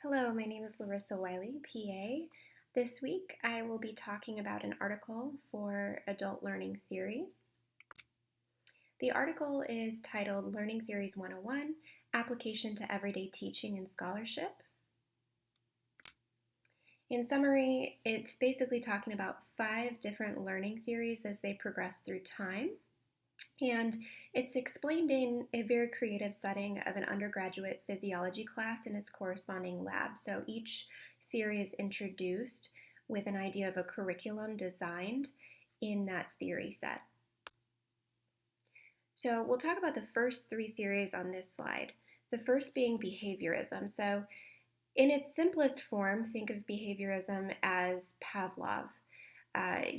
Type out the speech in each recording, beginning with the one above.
Hello, my name is Larissa Wiley, PA. This week I will be talking about an article for Adult Learning Theory. The article is titled Learning Theories 101, Application to Everyday Teaching and Scholarship. In summary, it's basically talking about 5 different learning theories as they progress through time. And it's explained in a very creative setting of an undergraduate physiology class in its corresponding lab. So each theory is introduced with an idea of a curriculum designed in that theory set. So we'll talk about the first 3 theories on this slide. The first being behaviorism. So in its simplest form, think of behaviorism as Pavlov.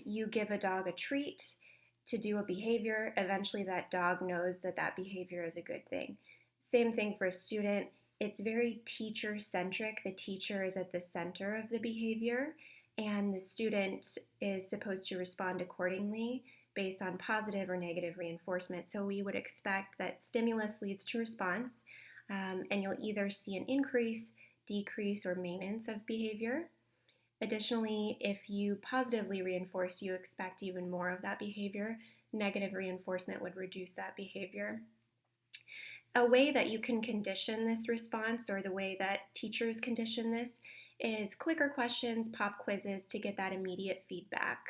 You give a dog a treat to do a behavior, eventually that dog knows that that behavior is a good thing. Same thing for a student. It's very teacher-centric. The teacher is at the center of the behavior, and the student is supposed to respond accordingly based on positive or negative reinforcement. So we would expect that stimulus leads to response, and you'll either see an increase, decrease, or maintenance of behavior. Additionally, if you positively reinforce, you expect even more of that behavior. Negative reinforcement would reduce that behavior. A way that you can condition this response, or the way that teachers condition this, is clicker questions, pop quizzes to get that immediate feedback.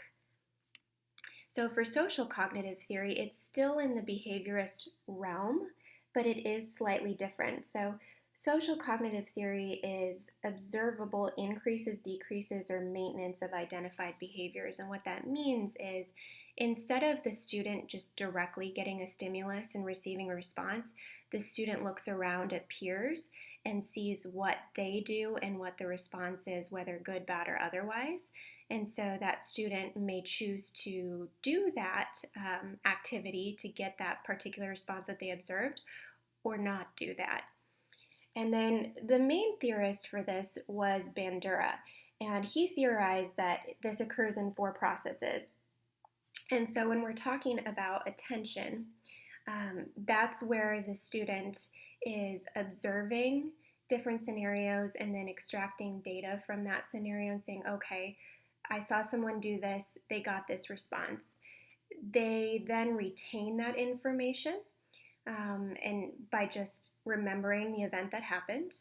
So for social cognitive theory, it's still in the behaviorist realm, but it is slightly different. So social cognitive theory is observable increases, decreases, or maintenance of identified behaviors. And what that means is instead of the student just directly getting a stimulus and receiving a response, the student looks around at peers and sees what they do and what the response is, whether good, bad, or otherwise. And so that student may choose to do that activity to get that particular response that they observed, or not do that. And then the main theorist for this was Bandura, and he theorized that this occurs in 4 processes. And so when we're talking about attention, that's where the student is observing different scenarios and then extracting data from that scenario and saying, okay, I saw someone do this, they got this response. They then retain that information and by just remembering the event that happened,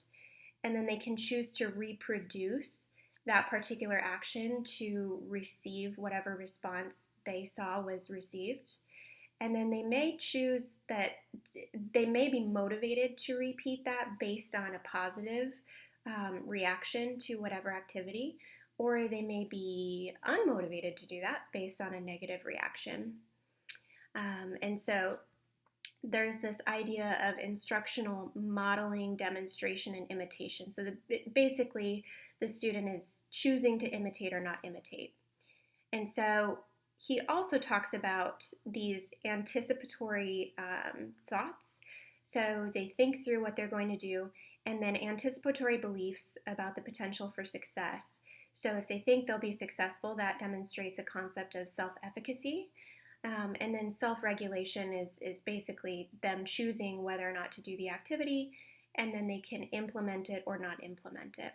and then they can choose to reproduce that particular action to receive whatever response they saw was received. And then they may choose that they may be motivated to repeat that based on a positive reaction to whatever activity, or they may be unmotivated to do that based on a negative reaction. And so there's this idea of instructional modeling, demonstration, and imitation. So basically, the student is choosing to imitate or not imitate. And so he also talks about these anticipatory thoughts. So they think through what they're going to do, and then anticipatory beliefs about the potential for success. So if they think they'll be successful, that demonstrates a concept of self-efficacy. And then self-regulation is basically them choosing whether or not to do the activity, and then they can implement it or not implement it.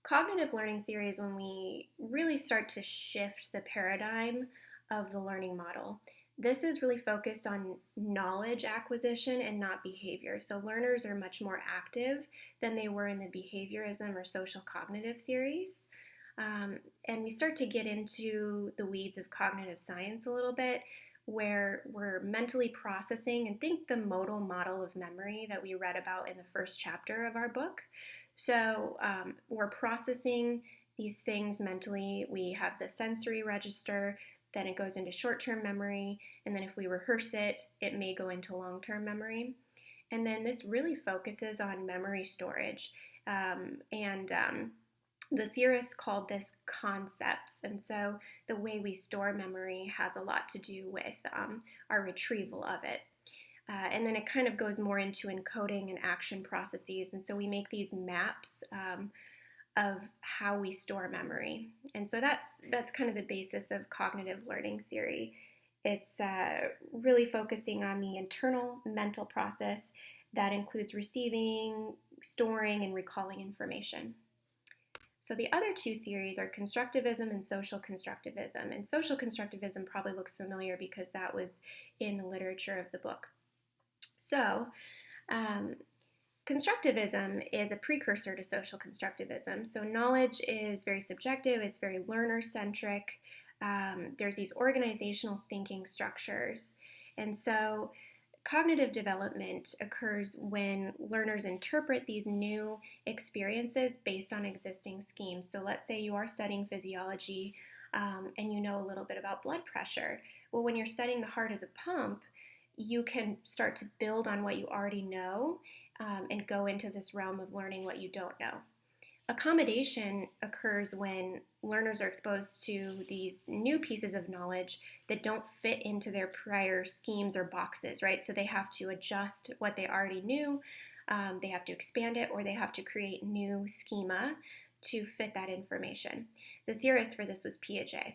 Cognitive learning theory is when we really start to shift the paradigm of the learning model. This is really focused on knowledge acquisition and not behavior. So learners are much more active than they were in the behaviorism or social cognitive theories. And we start to get into the weeds of cognitive science a little bit, where we're mentally processing, and think the modal model of memory that we read about in the first chapter of our book. So we're processing these things mentally. We have the sensory register, then it goes into short-term memory, and then if we rehearse it, it may go into long-term memory. And then this really focuses on memory storage. The theorists called this concepts, and so the way we store memory has a lot to do with our retrieval of it. And then it kind of goes more into encoding and action processes, and so we make these maps of how we store memory. And so that's kind of the basis of cognitive learning theory. It's really focusing on the internal mental process that includes receiving, storing and recalling information. So the other two theories are constructivism and social constructivism. And social constructivism probably looks familiar because that was in the literature of the book. So constructivism is a precursor to social constructivism. So knowledge is very subjective, it's very learner-centric. There's these organizational thinking structures. And so cognitive development occurs when learners interpret these new experiences based on existing schemes. So let's say you are studying physiology and you know a little bit about blood pressure. Well, when you're studying the heart as a pump, you can start to build on what you already know and go into this realm of learning what you don't know. Accommodation occurs when learners are exposed to these new pieces of knowledge that don't fit into their prior schemes or boxes, right? So they have to adjust what they already knew, they have to expand it, or they have to create new schema to fit that information. The theorist for this was Piaget.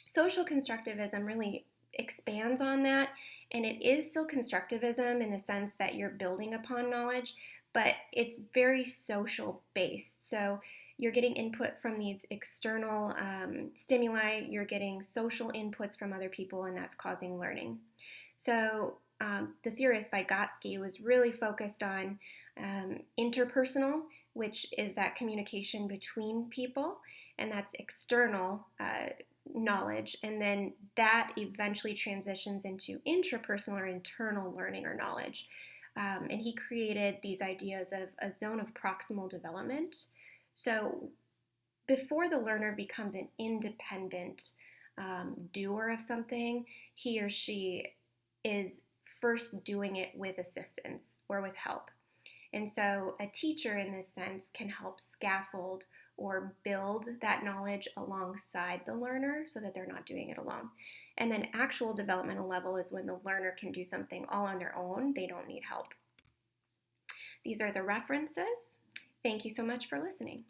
Social constructivism really expands on that, and it is still constructivism in the sense that you're building upon knowledge, but it's very social based. So you're getting input from these external stimuli, you're getting social inputs from other people, and that's causing learning. So the theorist Vygotsky was really focused on interpersonal, which is that communication between people, and that's external knowledge, and then that eventually transitions into intrapersonal or internal learning or knowledge. And he created these ideas of a zone of proximal development. So before the learner becomes an independent doer of something, he or she is first doing it with assistance or with help. And so a teacher in this sense can help scaffold or build that knowledge alongside the learner so that they're not doing it alone. And then actual developmental level is when the learner can do something all on their own. They don't need help. These are the references. Thank you so much for listening.